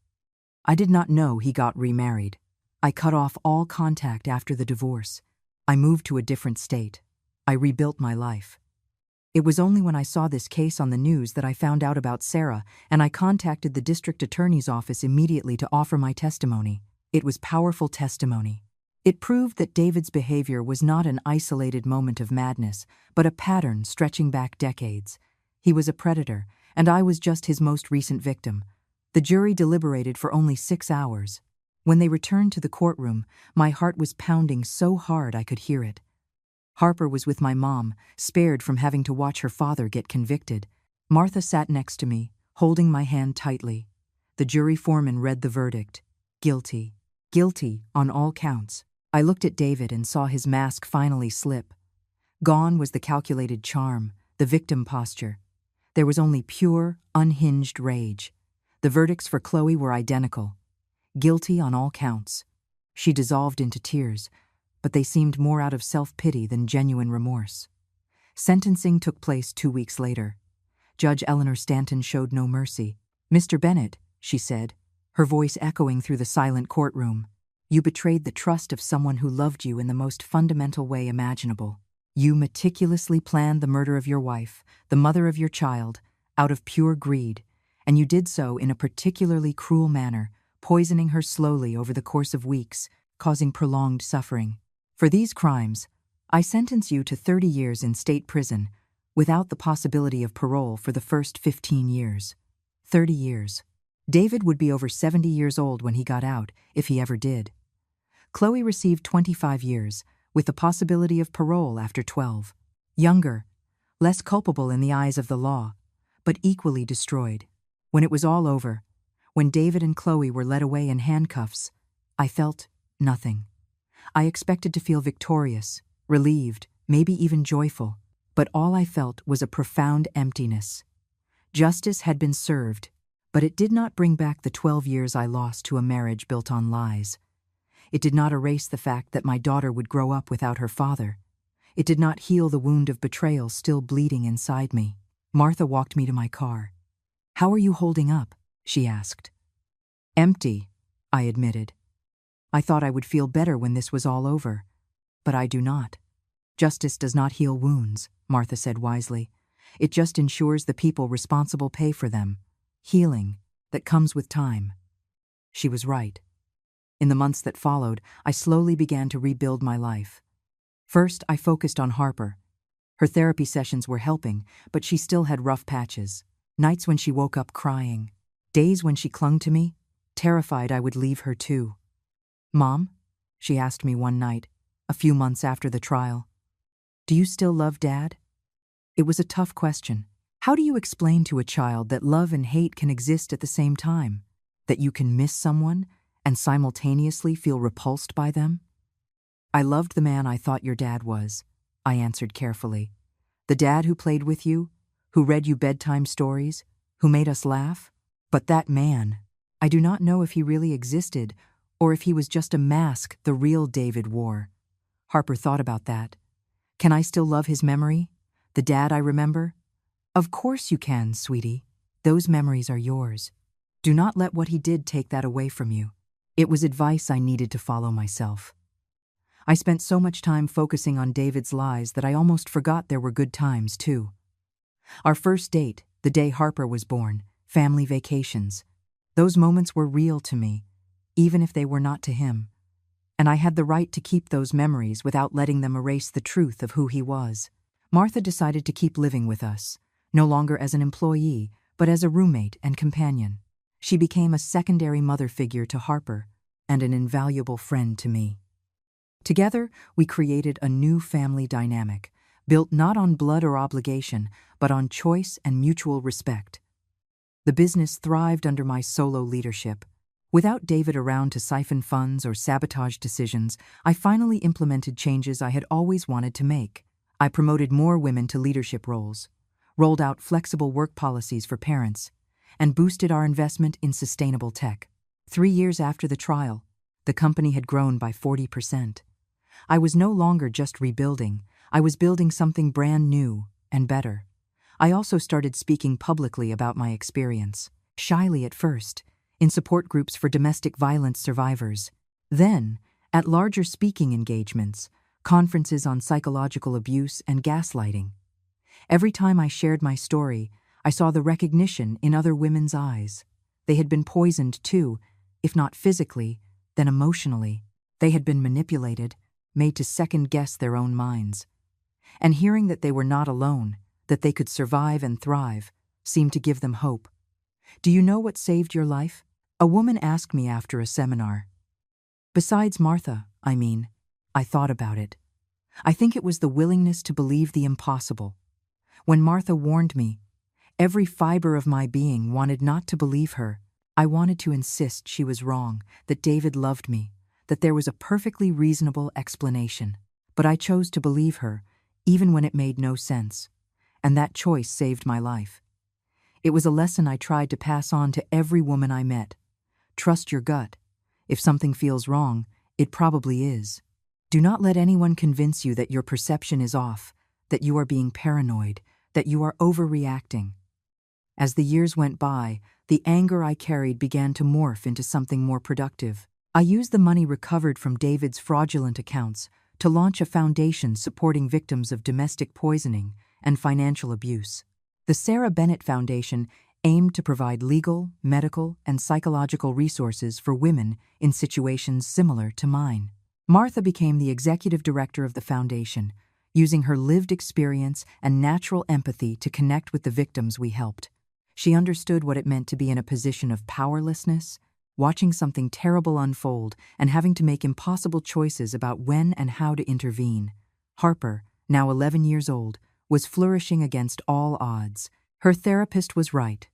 S1: "I did not know he got remarried. I cut off all contact after the divorce. I moved to a different state. I rebuilt my life. It was only when I saw this case on the news that I found out about Sarah, and I contacted the district attorney's office immediately to offer my testimony. It was powerful testimony. It proved that David's behavior was not an isolated moment of madness, but a pattern stretching back decades. He was a predator, and I was just his most recent victim. The jury deliberated for only 6 hours. When they returned to the courtroom, my heart was pounding so hard I could hear it. Harper was with my mom, spared from having to watch her father get convicted. Martha sat next to me, holding my hand tightly. The jury foreman read the verdict. Guilty. Guilty on all counts. I looked at David and saw his mask finally slip. Gone was the calculated charm, the victim posture. There was only pure, unhinged rage. The verdicts for Chloe were identical. Guilty on all counts. She dissolved into tears, but they seemed more out of self-pity than genuine remorse. Sentencing took place 2 weeks later. Judge Eleanor Stanton showed no mercy. "Mr. Bennett," she said, her voice echoing through the silent courtroom, "you betrayed the trust of someone who loved you in the most fundamental way imaginable. You meticulously planned the murder of your wife, the mother of your child, out of pure greed, and you did so in a particularly cruel manner, poisoning her slowly over the course of weeks, causing prolonged suffering. For these crimes, I sentence you to 30 years in state prison, without the possibility of parole for the first 15 years. 30 years. David would be over 70 years old when he got out, if he ever did. Chloe received 25 years, with the possibility of parole after 12. Younger, less culpable in the eyes of the law, but equally destroyed. When it was all over, when David and Chloe were led away in handcuffs, I felt nothing. I expected to feel victorious, relieved, maybe even joyful, but all I felt was a profound emptiness. Justice had been served, but it did not bring back the 12 years I lost to a marriage built on lies. It did not erase the fact that my daughter would grow up without her father. It did not heal the wound of betrayal still bleeding inside me. Martha walked me to my car. "How are you holding up?" she asked. "Empty," I admitted. "I thought I would feel better when this was all over, but I do not." "Justice does not heal wounds," Martha said wisely. "It just ensures the people responsible pay for them. Healing, that comes with time." She was right. In the months that followed, I slowly began to rebuild my life. First, I focused on Harper. Her therapy sessions were helping, but she still had rough patches. Nights when she woke up crying. Days when she clung to me, terrified I would leave her too. "Mom," she asked me one night, a few months after the trial, "do you still love Dad?" It was a tough question. How do you explain to a child that love and hate can exist at the same time? That you can miss someone and simultaneously feel repulsed by them? "I loved the man I thought your dad was," I answered carefully. "The dad who played with you, who read you bedtime stories, who made us laugh. But that man, I do not know if he really existed or if he was just a mask the real David wore." Harper thought about that. "Can I still love his memory? The dad I remember?" "Of course you can, sweetie. Those memories are yours. Do not let what he did take that away from you." It was advice I needed to follow myself. I spent so much time focusing on David's lies that I almost forgot there were good times, too. Our first date, the day Harper was born, family vacations. Those moments were real to me, even if they were not to him. And I had the right to keep those memories without letting them erase the truth of who he was. Martha decided to keep living with us, no longer as an employee, but as a roommate and companion. She became a secondary mother figure to Harper and an invaluable friend to me. Together, we created a new family dynamic, built not on blood or obligation, but on choice and mutual respect. The business thrived under my solo leadership. Without David around to siphon funds or sabotage decisions, I finally implemented changes I had always wanted to make. I promoted more women to leadership roles, rolled out flexible work policies for parents, and boosted our investment in sustainable tech. 3 years after the trial, the company had grown by 40%. I was no longer just rebuilding, I was building something brand new and better. I also started speaking publicly about my experience, shyly at first, in support groups for domestic violence survivors. Then, at larger speaking engagements, conferences on psychological abuse and gaslighting. Every time I shared my story, I saw the recognition in other women's eyes. They had been poisoned too, if not physically, then emotionally. They had been manipulated, made to second-guess their own minds. And hearing that they were not alone, that they could survive and thrive, seemed to give them hope. "Do you know what saved your life?" a woman asked me after a seminar. "Besides Martha, I thought about it. I think it was the willingness to believe the impossible. When Martha warned me, every fiber of my being wanted not to believe her. I wanted to insist she was wrong, that David loved me, that there was a perfectly reasonable explanation. But I chose to believe her, even when it made no sense. And that choice saved my life. It was a lesson I tried to pass on to every woman I met. Trust your gut. If something feels wrong, it probably is. Do not let anyone convince you that your perception is off, that you are being paranoid, that you are overreacting. As the years went by, the anger I carried began to morph into something more productive. I used the money recovered from David's fraudulent accounts to launch a foundation supporting victims of domestic poisoning and financial abuse. The Sarah Bennett Foundation aimed to provide legal, medical, and psychological resources for women in situations similar to mine. Martha became the executive director of the foundation, using her lived experience and natural empathy to connect with the victims we helped. She understood what it meant to be in a position of powerlessness, watching something terrible unfold and having to make impossible choices about when and how to intervene. Harper, now 11 years old, was flourishing against all odds. Her therapist was right.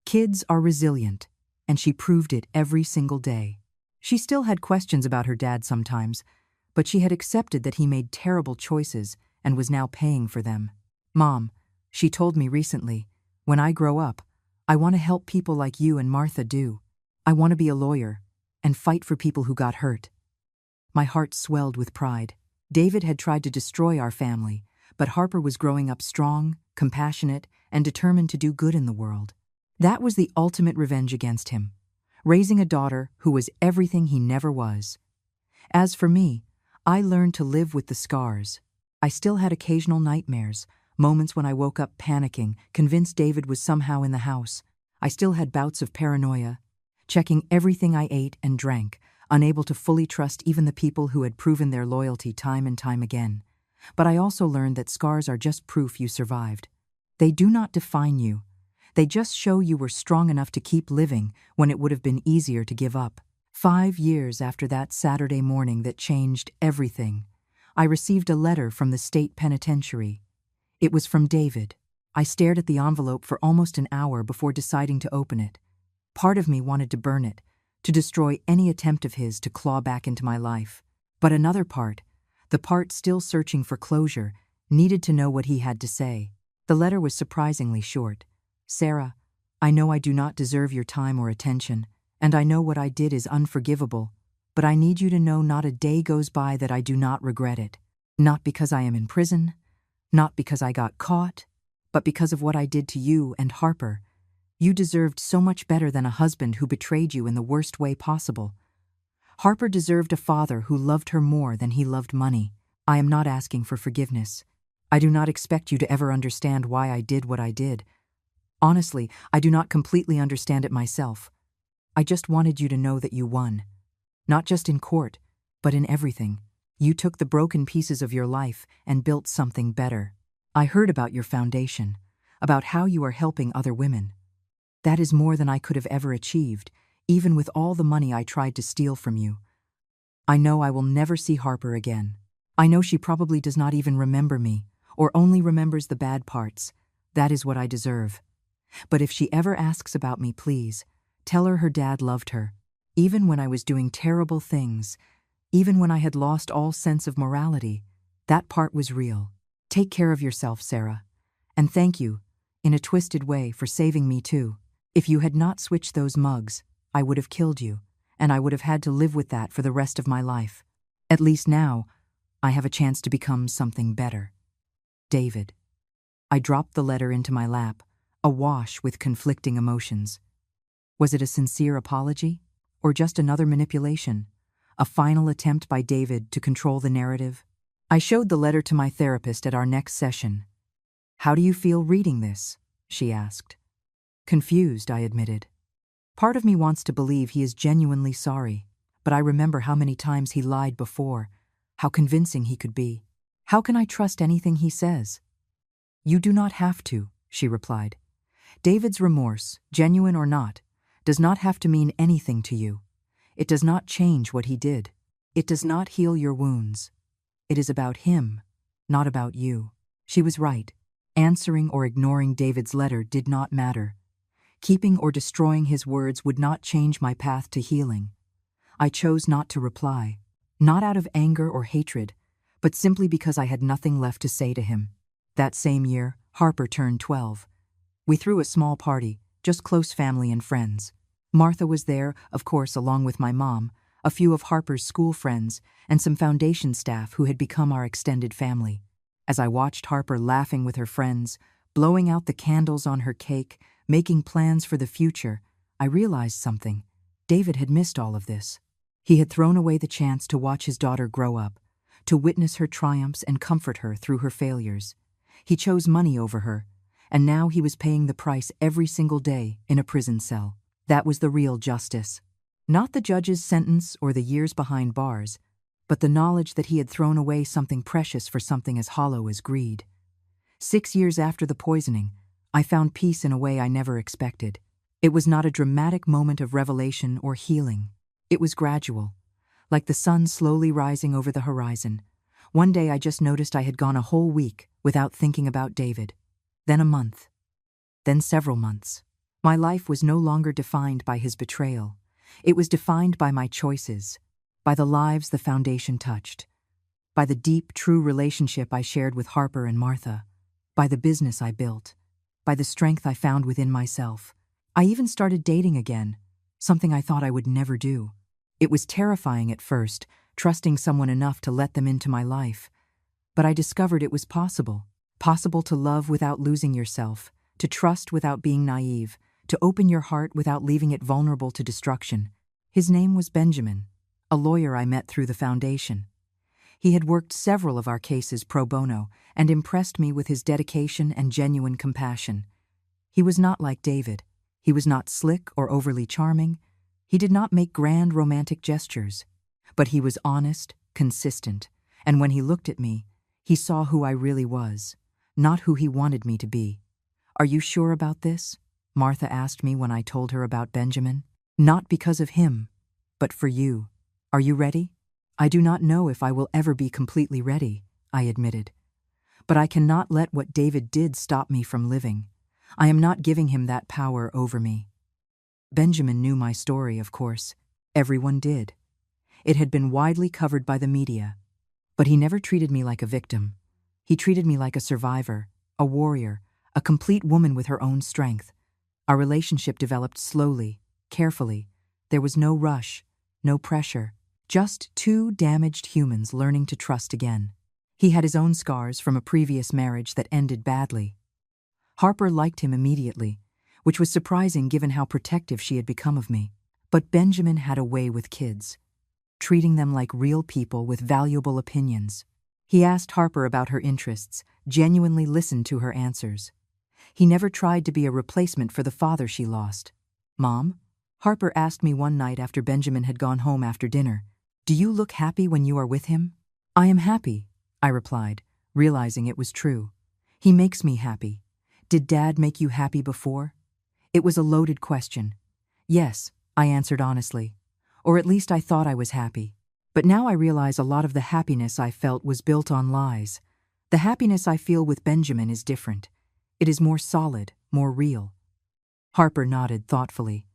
S1: Kids are resilient, and she proved it every single day. She still had questions about her dad sometimes, but she had accepted that he made terrible choices and was now paying for them. Mom, she told me recently, when I grow up, I want to help people like you and Martha do. I want to be a lawyer and fight for people who got hurt. My heart swelled with pride. David had tried to destroy our family, but Harper was growing up strong, compassionate, and determined to do good in the world. That was the ultimate revenge against him, raising a daughter who was everything he never was. As for me, I learned to live with the scars. I still had occasional nightmares, moments when I woke up panicking, convinced David was somehow in the house. I still had bouts of paranoia, checking everything I ate and drank, unable to fully trust even the people who had proven their loyalty time and time again. But I also learned that scars are just proof you survived. They do not define you. They just show you were strong enough to keep living when it would have been easier to give up. 5 years after that Saturday morning that changed everything, I received a letter from the state penitentiary. It was from David. I stared at the envelope for almost an hour before deciding to open it. Part of me wanted to burn it, to destroy any attempt of his to claw back into my life. But another part, the part still searching for closure, needed to know what he had to say. The letter was surprisingly short. Sarah, I know I do not deserve your time or attention, and I know what I did is unforgivable, but I need you to know not a day goes by that I do not regret it. Not because I am in prison, not because I got caught, but because of what I did to you and Harper. You deserved so much better than a husband who betrayed you in the worst way possible. Harper deserved a father who loved her more than he loved money. I am not asking for forgiveness. I do not expect you to ever understand why I did what I did. Honestly, I do not completely understand it myself. I just wanted you to know that you won. Not just in court, but in everything. You took the broken pieces of your life and built something better. I heard about your foundation, about how you are helping other women. That is more than I could have ever achieved, even with all the money I tried to steal from you. I know I will never see Harper again. I know she probably does not even remember me, or only remembers the bad parts. That is what I deserve. But if she ever asks about me, please, tell her dad loved her, even when I was doing terrible things, even when I had lost all sense of morality. That part was real. Take care of yourself, Sarah. And thank you, in a twisted way, for saving me too. If you had not switched those mugs, I would have killed you, and I would have had to live with that for the rest of my life. At least now, I have a chance to become something better. David. I dropped the letter into my lap, awash with conflicting emotions. Was it a sincere apology, or just another manipulation? A final attempt by David to control the narrative? I showed the letter to my therapist at our next session. How do you feel reading this? She asked. Confused, I admitted. Part of me wants to believe he is genuinely sorry, but I remember how many times he lied before, how convincing he could be. How can I trust anything he says? You do not have to, she replied. David's remorse, genuine or not, does not have to mean anything to you. It does not change what he did. It does not heal your wounds. It is about him, not about you." She was right. Answering or ignoring David's letter did not matter. Keeping or destroying his words would not change my path to healing. I chose not to reply, not out of anger or hatred, but simply because I had nothing left to say to him. That same year, Harper turned 12. We threw a small party, just close family and friends. Martha was there, of course, along with my mom, a few of Harper's school friends, and some foundation staff who had become our extended family. As I watched Harper laughing with her friends, blowing out the candles on her cake, making plans for the future, I realized something. David had missed all of this. He had thrown away the chance to watch his daughter grow up, to witness her triumphs and comfort her through her failures. He chose money over her, and now he was paying the price every single day in a prison cell. That was the real justice. Not the judge's sentence or the years behind bars, but the knowledge that he had thrown away something precious for something as hollow as greed. 6 years after the poisoning, I found peace in a way I never expected. It was not a dramatic moment of revelation or healing. It was gradual, like the sun slowly rising over the horizon. One day I just noticed I had gone a whole week without thinking about David. Then a month. Then several months. My life was no longer defined by his betrayal. It was defined by my choices, by the lives the foundation touched, by the deep, true relationship I shared with Harper and Martha, by the business I built, by the strength I found within myself. I even started dating again, something I thought I would never do. It was terrifying at first, trusting someone enough to let them into my life. But I discovered it was possible. Possible to love without losing yourself, to trust without being naive, to open your heart without leaving it vulnerable to destruction. His name was Benjamin, a lawyer I met through the foundation. He had worked several of our cases pro bono and impressed me with his dedication and genuine compassion. He was not like David. He was not slick or overly charming. He did not make grand romantic gestures. But he was honest, consistent, and when he looked at me, he saw who I really was, not who he wanted me to be. "Are you sure about this?" Martha asked me when I told her about Benjamin. "Not because of him, but for you. Are you ready?" "I do not know if I will ever be completely ready," I admitted. "But I cannot let what David did stop me from living. I am not giving him that power over me." Benjamin knew my story, of course. Everyone did. It had been widely covered by the media. But he never treated me like a victim. He treated me like a survivor, a warrior, a complete woman with her own strength. Our relationship developed slowly, carefully. There was no rush, no pressure. Just two damaged humans learning to trust again. He had his own scars from a previous marriage that ended badly. Harper liked him immediately, which was surprising given how protective she had become of me. But Benjamin had a way with kids, treating them like real people with valuable opinions. He asked Harper about her interests, genuinely listened to her answers. He never tried to be a replacement for the father she lost. "Mom," Harper asked me one night after Benjamin had gone home after dinner, "do you look happy when you are with him?" "I am happy," I replied, realizing it was true. "He makes me happy. Did Dad make you happy before?" It was a loaded question. "Yes," I answered honestly. Or at least I thought I was happy. But now I realize a lot of the happiness I felt was built on lies. The happiness I feel with Benjamin is different. It is more solid, more real. Harper nodded thoughtfully.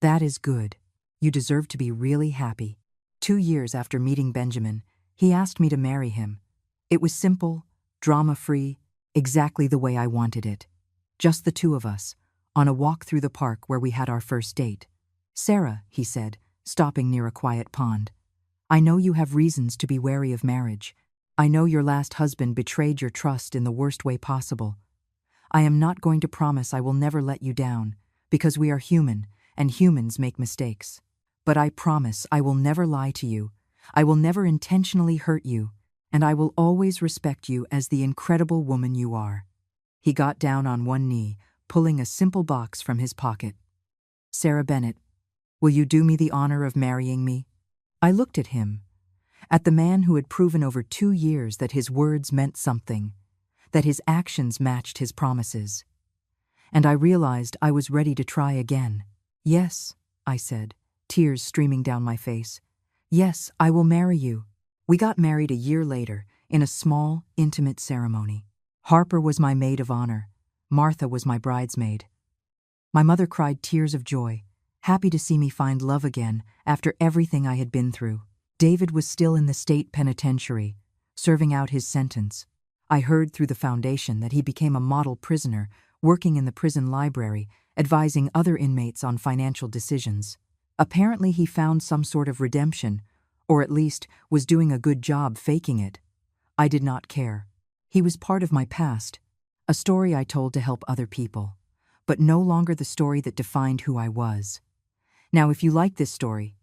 S1: "That is good. You deserve to be really happy." 2 years after meeting Benjamin, he asked me to marry him. It was simple, drama-free, exactly the way I wanted it. Just the two of us, on a walk through the park where we had our first date. "Sarah," he said, stopping near a quiet pond, "I know you have reasons to be wary of marriage. I know your last husband betrayed your trust in the worst way possible. I am not going to promise I will never let you down, because we are human, and humans make mistakes. But I promise I will never lie to you, I will never intentionally hurt you, and I will always respect you as the incredible woman you are." He got down on one knee, pulling a simple box from his pocket. "Sarah Bennett, will you do me the honor of marrying me?" I looked at him, at the man who had proven over 2 years that his words meant something, that his actions matched his promises. And I realized I was ready to try again. "Yes," I said, tears streaming down my face. "Yes, I will marry you." We got married a year later, in a small, intimate ceremony. Harper was my maid of honor. Martha was my bridesmaid. My mother cried tears of joy, happy to see me find love again after everything I had been through. David was still in the state penitentiary, serving out his sentence. I heard through the foundation that he became a model prisoner, working in the prison library, advising other inmates on financial decisions. Apparently he found some sort of redemption, or at least was doing a good job faking it. I did not care. He was part of my past, a story I told to help other people, but no longer the story that defined who I was. Now, if you like this story,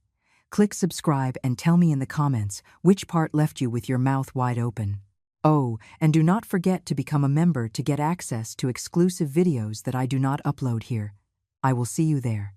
S1: click subscribe and tell me in the comments which part left you with your mouth wide open. Oh, and do not forget to become a member to get access to exclusive videos that I do not upload here. I will see you there.